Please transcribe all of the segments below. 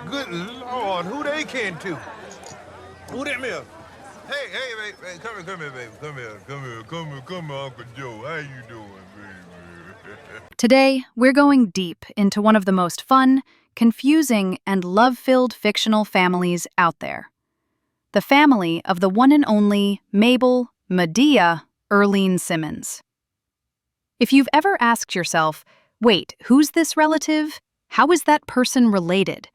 Good Lord, who they kin to? Who them is? Hey, come here, baby. Come here, Uncle Joe. How you doing, baby? Today, we're going deep into one of the most fun, confusing, and love-filled fictional families out there. The family of the one and only Mabel, Madea, Earlene Simmons. If you've ever asked yourself, wait, who's this relative? How is that person related?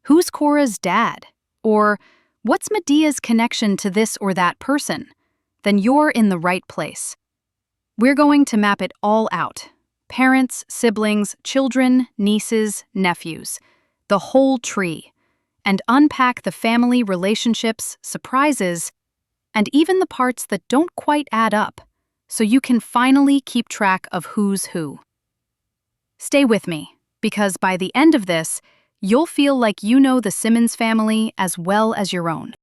Who's Cora's dad? Or what's Medea's connection to this or that person? Then you're in the right place. We're going to map it all out. Parents, siblings, children, nieces, nephews. The whole tree. And unpack the family relationships, surprises, and even the parts that don't quite add up, so you can finally keep track of who's who. Stay with me, because by the end of this, you'll feel like you know the Simmons family as well as your own.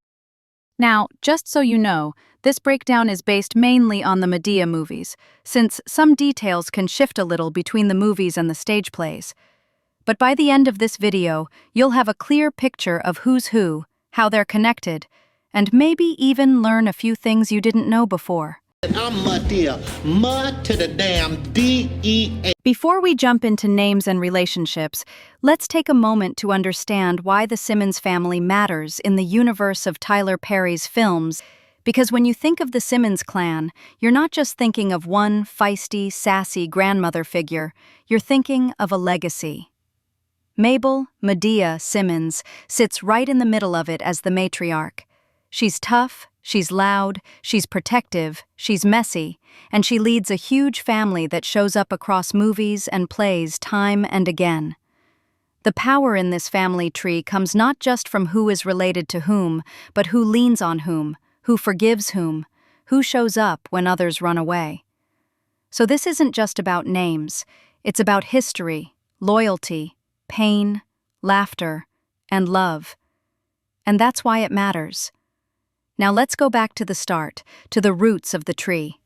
Now, just so you know, this breakdown is based mainly on the Madea movies, since some details can shift a little between the movies and the stage plays. But by the end of this video, you'll have a clear picture of who's who, how they're connected, and maybe even learn a few things you didn't know before. I'm Madea, mud to the damn D-E-A. Before we jump into names and relationships, let's take a moment to understand why the Simmons family matters in the universe of Tyler Perry's films, because when you think of the Simmons clan, you're not just thinking of one feisty, sassy grandmother figure, you're thinking of a legacy. Mabel, Madea Simmons, sits right in the middle of it as the matriarch. She's tough, she's loud, she's protective, she's messy, and she leads a huge family that shows up across movies and plays time and again. The power in this family tree comes not just from who is related to whom, but who leans on whom, who forgives whom, who shows up when others run away. So this isn't just about names, it's about history, loyalty, pain, laughter, and love. And that's why it matters. Now let's go back to the start, to the roots of the tree.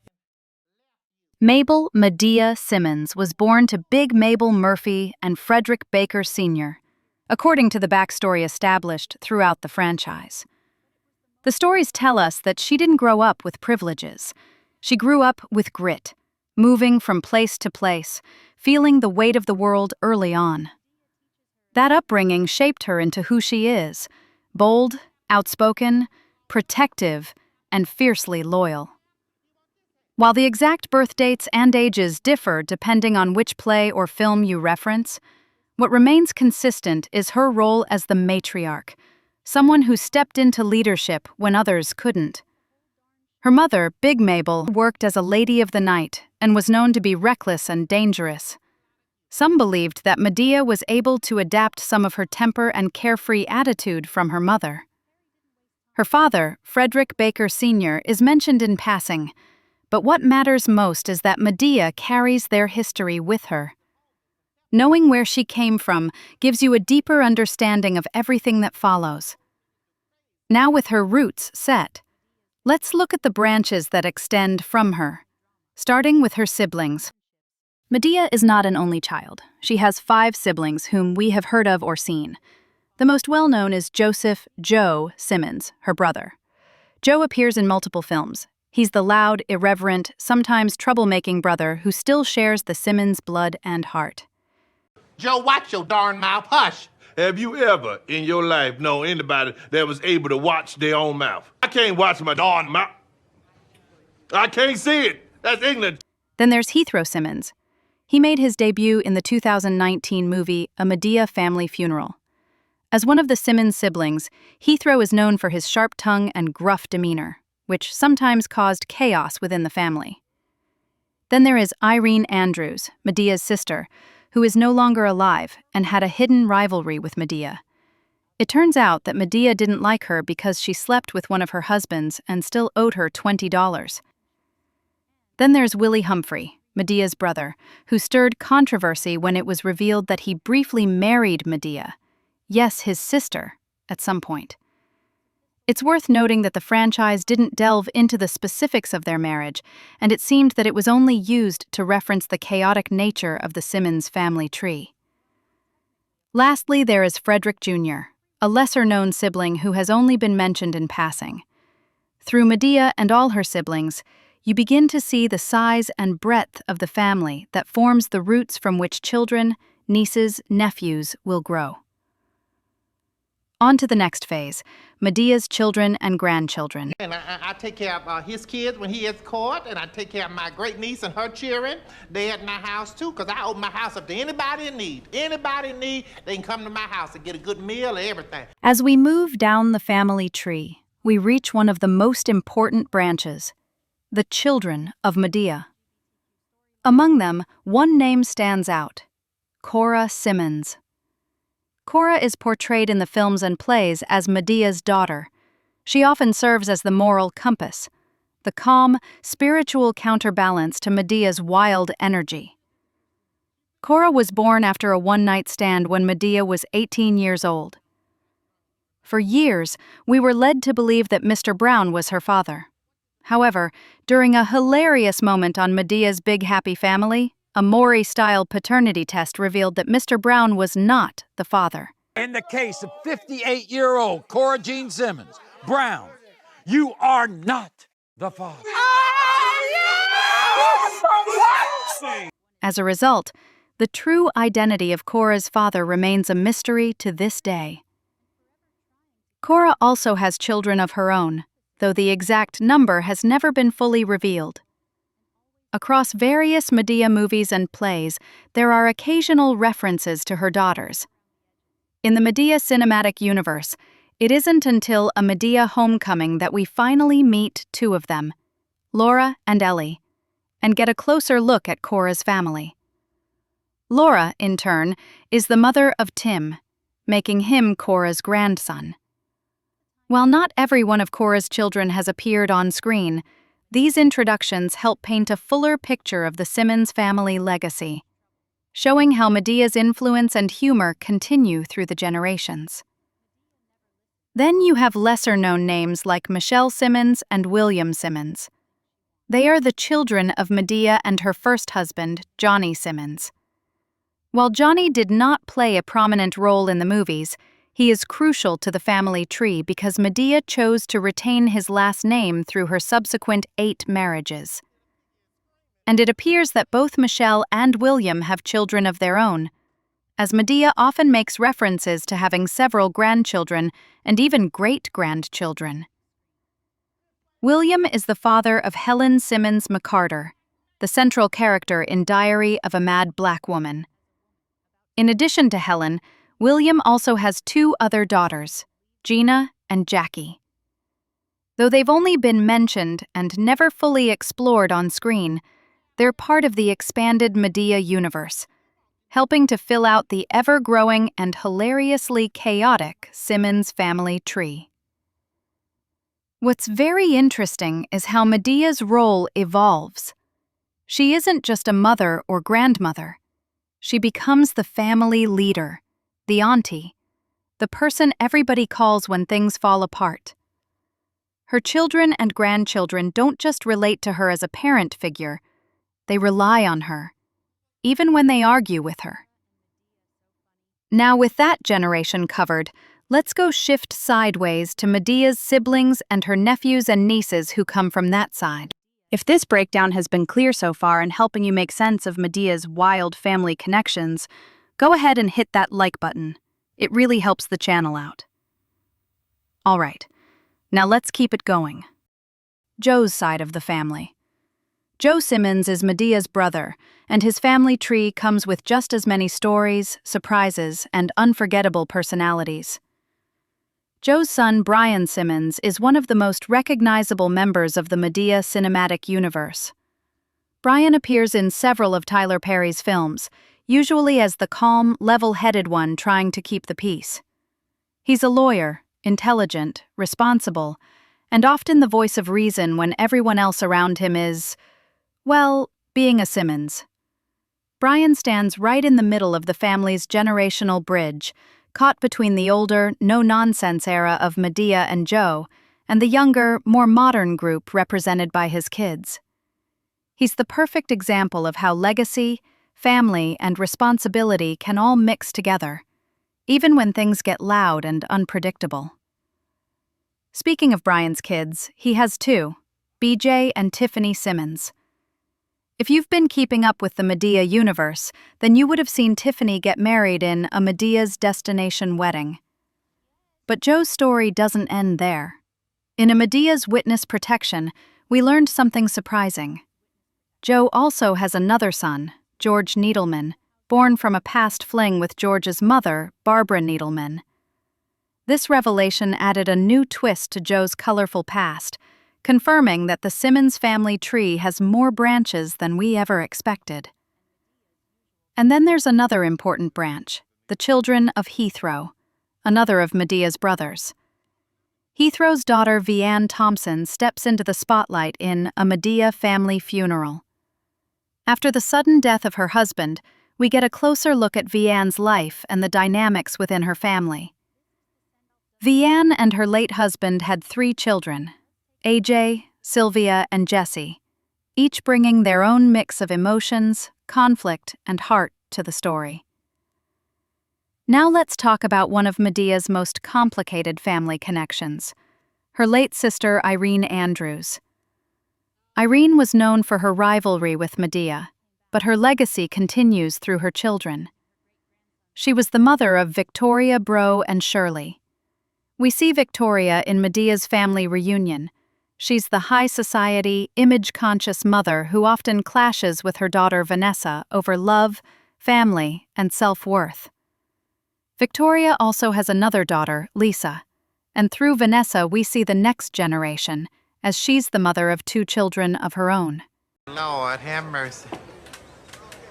Mabel Madea Simmons was born to Big Mabel Murphy and Frederick Baker Sr., according to the backstory established throughout the franchise. The stories tell us that she didn't grow up with privileges. She grew up with grit, moving from place to place, feeling the weight of the world early on. That upbringing shaped her into who she is, bold, outspoken, protective, and fiercely loyal. While the exact birth dates and ages differ depending on which play or film you reference, what remains consistent is her role as the matriarch, someone who stepped into leadership when others couldn't. Her mother, Big Mabel, worked as a lady of the night and was known to be reckless and dangerous. Some believed that Madea was able to adapt some of her temper and carefree attitude from her mother. Her father, Frederick Baker Sr., is mentioned in passing, but what matters most is that Madea carries their history with her. Knowing where she came from gives you a deeper understanding of everything that follows. Now with her roots set, let's look at the branches that extend from her, starting with her siblings. Madea is not an only child. She has 5 siblings whom we have heard of or seen. The most well-known is Joseph "Joe" Simmons, her brother. Joe appears in multiple films. He's the loud, irreverent, sometimes troublemaking brother who still shares the Simmons blood and heart. Joe, watch your darn mouth. Hush. Have you ever in your life known anybody that was able to watch their own mouth? I can't watch my darn mouth. I can't see it. That's ignorant. Then there's Heathrow Simmons. He made his debut in the 2019 movie A Madea Family Funeral. As one of the Simmons siblings, Heathrow is known for his sharp tongue and gruff demeanor, which sometimes caused chaos within the family. Then there is Irene Andrews, Medea's sister, who is no longer alive and had a hidden rivalry with Madea. It turns out that Madea didn't like her because she slept with one of her husbands and still owed her $20. Then there's Willie Humphrey, Medea's brother, who stirred controversy when it was revealed that he briefly married Madea, yes, his sister, at some point. It's worth noting that the franchise didn't delve into the specifics of their marriage, and it seemed that it was only used to reference the chaotic nature of the Simmons family tree. Lastly, there is Frederick Jr., a lesser-known sibling who has only been mentioned in passing. Through Madea and all her siblings, you begin to see the size and breadth of the family that forms the roots from which children, nieces, nephews will grow. On to the next phase, Madea's children and grandchildren. And I take care of his kids when he is caught, and I take care of my great niece and her children. They at my house too, because I open my house up to anybody in need. Anybody in need, they can come to my house and get a good meal and everything. As we move down the family tree, we reach one of the most important branches, the children of Madea. Among them, one name stands out: Cora Simmons. Cora is portrayed in the films and plays as Madea's daughter. She often serves as the moral compass, the calm, spiritual counterbalance to Madea's wild energy. Cora was born after a one-night stand when Madea was 18 years old. For years, we were led to believe that Mr. Brown was her father. However, during a hilarious moment on Madea's Big Happy Family, a Maury-style paternity test revealed that Mr. Brown was not the father. In the case of 58-year-old Cora Jean Simmons, Brown, you are not the father. As a result, the true identity of Cora's father remains a mystery to this day. Cora also has children of her own, though the exact number has never been fully revealed. Across various Madea movies and plays, there are occasional references to her daughters. In the Madea cinematic universe, it isn't until A Madea Homecoming that we finally meet two of them, Laura and Ellie, and get a closer look at Cora's family. Laura, in turn, is the mother of Tim, making him Cora's grandson. While not every one of Cora's children has appeared on screen, these introductions help paint a fuller picture of the Simmons family legacy, showing how Madea's influence and humor continue through the generations. Then you have lesser-known names like Michelle Simmons and William Simmons. They are the children of Madea and her first husband, Johnny Simmons. While Johnny did not play a prominent role in the movies, he is crucial to the family tree because Madea chose to retain his last name through her subsequent 8 marriages. And it appears that both Michelle and William have children of their own, as Madea often makes references to having several grandchildren and even great-grandchildren. William is the father of Helen Simmons McCarter, the central character in Diary of a Mad Black Woman. In addition to Helen, William also has 2 other daughters, Gina and Jackie. Though they've only been mentioned and never fully explored on screen, they're part of the expanded Madea universe, helping to fill out the ever-growing and hilariously chaotic Simmons family tree. What's very interesting is how Madea's role evolves. She isn't just a mother or grandmother. She becomes the family leader, the auntie, the person everybody calls when things fall apart. Her children and grandchildren don't just relate to her as a parent figure, they rely on her, even when they argue with her. Now, with that generation covered, let's go shift sideways to Madea's siblings and her nephews and nieces who come from that side. If this breakdown has been clear so far and helping you make sense of Madea's wild family connections, go ahead and hit that like button. It really helps the channel out. All right, now let's keep it going. Joe's side of the family. Joe Simmons is Madea's brother, and his family tree comes with just as many stories, surprises, and unforgettable personalities. Joe's son, Brian Simmons, is one of the most recognizable members of the Madea cinematic universe. Brian appears in several of Tyler Perry's films, usually as the calm, level-headed one trying to keep the peace. He's a lawyer, intelligent, responsible, and often the voice of reason when everyone else around him is, well, being a Simmons. Brian stands right in the middle of the family's generational bridge, caught between the older, no-nonsense era of Madea and Joe and the younger, more modern group represented by his kids. He's the perfect example of how legacy, family, and responsibility can all mix together, even when things get loud and unpredictable. Speaking of Brian's kids, he has two, BJ and Tiffany Simmons. If you've been keeping up with the Madea universe, then you would have seen Tiffany get married in A Madea's Destination Wedding. But Joe's story doesn't end there. In A Madea's Witness Protection, we learned something surprising. Joe also has another son, George Needleman, born from a past fling with George's mother, Barbara Needleman. This revelation added a new twist to Joe's colorful past, confirming that the Simmons family tree has more branches than we ever expected. And then there's another important branch, the children of Heathrow, another of Madea's brothers. Heathrow's daughter Vianne Thompson steps into the spotlight in A Madea Family Funeral. After the sudden death of her husband, we get a closer look at Vianne's life and the dynamics within her family. Vianne and her late husband had 3 children, AJ, Sylvia, and Jesse, each bringing their own mix of emotions, conflict, and heart to the story. Now let's talk about one of Madea's most complicated family connections, her late sister Irene Andrews. Irene was known for her rivalry with Madea, but her legacy continues through her children. She was the mother of Victoria, Bro, and Shirley. We see Victoria in Madea's family reunion. She's the high society, image-conscious mother who often clashes with her daughter Vanessa over love, family, and self-worth. Victoria also has another daughter, Lisa, and through Vanessa we see the next generation, as she's the mother of 2 children of her own. Lord have mercy.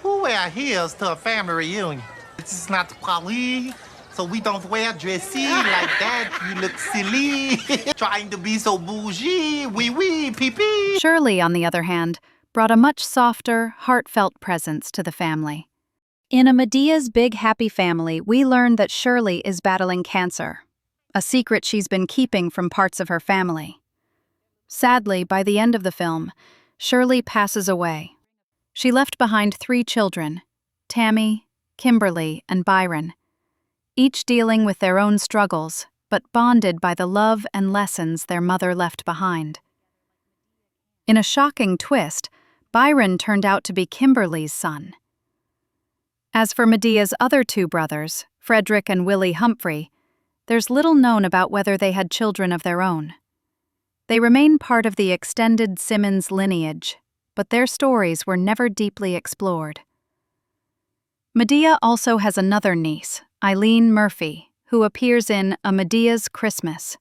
Who wear heels to a family reunion? This is not the police, so we don't wear dressy like that. You look silly. Trying to be so bougie. Oui, pee-pee. Shirley, on the other hand, brought a much softer, heartfelt presence to the family. In A Madea's Big Happy Family, we learn that Shirley is battling cancer, a secret she's been keeping from parts of her family. Sadly, by the end of the film, Shirley passes away. She left behind 3 children, Tammy, Kimberly, and Byron, each dealing with their own struggles, but bonded by the love and lessons their mother left behind. In a shocking twist, Byron turned out to be Kimberly's son. As for Madea's other 2 brothers, Frederick and Willie Humphrey, there's little known about whether they had children of their own. They remain part of the extended Simmons lineage, but their stories were never deeply explored. Madea also has another niece, Eileen Murphy, who appears in A Madea's Christmas.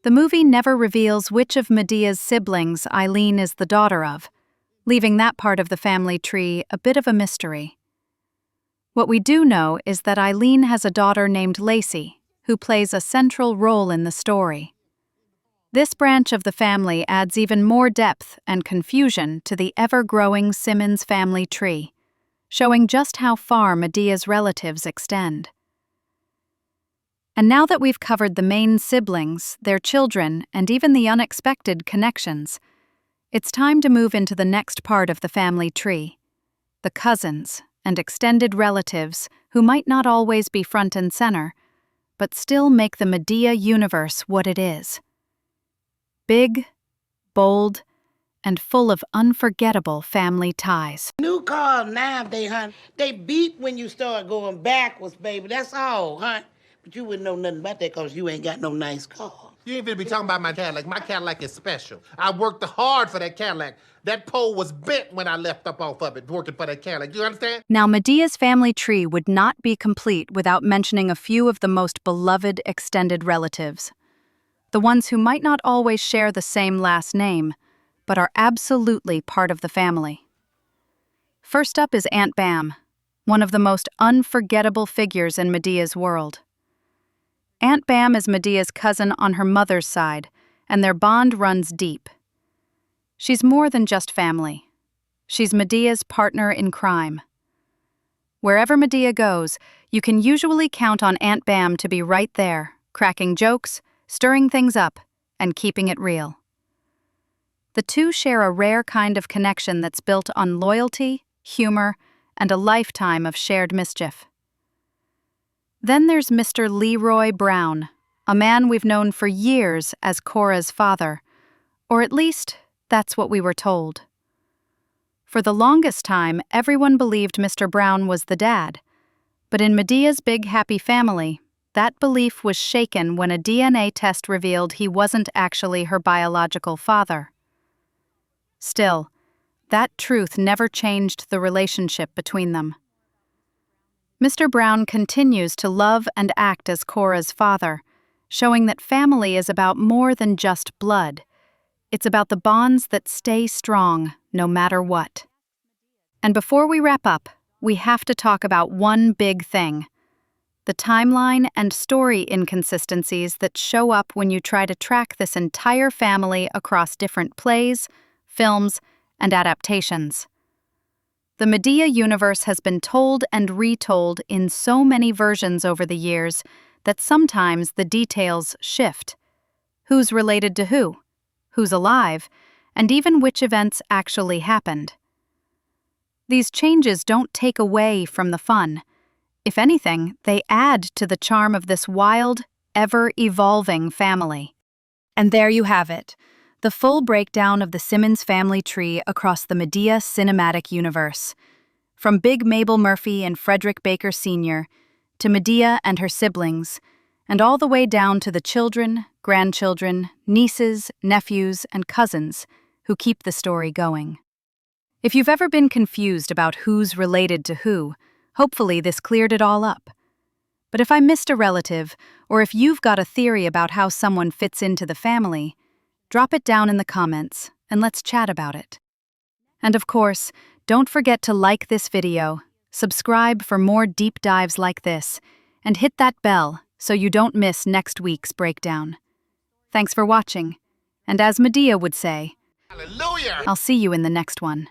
The movie never reveals which of Madea's siblings Eileen is the daughter of, leaving that part of the family tree a bit of a mystery. What we do know is that Eileen has a daughter named Lacey, who plays a central role in the story. This branch of the family adds even more depth and confusion to the ever-growing Simmons family tree, showing just how far Madea's relatives extend. And now that we've covered the main siblings, their children, and even the unexpected connections, it's time to move into the next part of the family tree, the cousins and extended relatives who might not always be front and center, but still make the Madea universe what it is. Big, bold, and full of unforgettable family ties. New cars nowadays, hon, they beep when you start going backwards, baby. That's all, hon. But you wouldn't know nothing about that because you ain't got no nice car. You ain't finna be talking about my Cadillac. My Cadillac is special. I worked hard for that Cadillac. That pole was bent when I left up off of it, working for that Cadillac. You understand? Now, Madea's family tree would not be complete without mentioning a few of the most beloved extended relatives. The ones who might not always share the same last name, but are absolutely part of the family. First up is Aunt Bam, one of the most unforgettable figures in Madea's world. Aunt Bam is Madea's cousin on her mother's side, and their bond runs deep. She's more than just family. She's Madea's partner in crime. Wherever Madea goes, you can usually count on Aunt Bam to be right there, cracking jokes, stirring things up, and keeping it real. The two share a rare kind of connection that's built on loyalty, humor, and a lifetime of shared mischief. Then there's Mr. Leroy Brown, a man we've known for years as Cora's father. Or at least, that's what we were told. For the longest time, everyone believed Mr. Brown was the dad. But in Medea's big happy family, that belief was shaken when a DNA test revealed he wasn't actually her biological father. Still, that truth never changed the relationship between them. Mr. Brown continues to love and act as Cora's father, showing that family is about more than just blood. It's about the bonds that stay strong no matter what. And before we wrap up, we have to talk about one big thing: the timeline and story inconsistencies that show up when you try to track this entire family across different plays, films, and adaptations. The Madea universe has been told and retold in so many versions over the years that sometimes the details shift. Who's related to who? Who's alive? And even which events actually happened. These changes don't take away from the fun. If anything, they add to the charm of this wild, ever-evolving family. And there you have it, the full breakdown of the Simmons family tree across the Madea cinematic universe. From Big Mabel Murphy and Frederick Baker Sr., to Madea and her siblings, and all the way down to the children, grandchildren, nieces, nephews, and cousins who keep the story going. If you've ever been confused about who's related to who, hopefully this cleared it all up. But if I missed a relative, or if you've got a theory about how someone fits into the family, drop it down in the comments and let's chat about it. And of course, don't forget to like this video, subscribe for more deep dives like this, and hit that bell so you don't miss next week's breakdown. Thanks for watching, and as Madea would say, Hallelujah! I'll see you in the next one.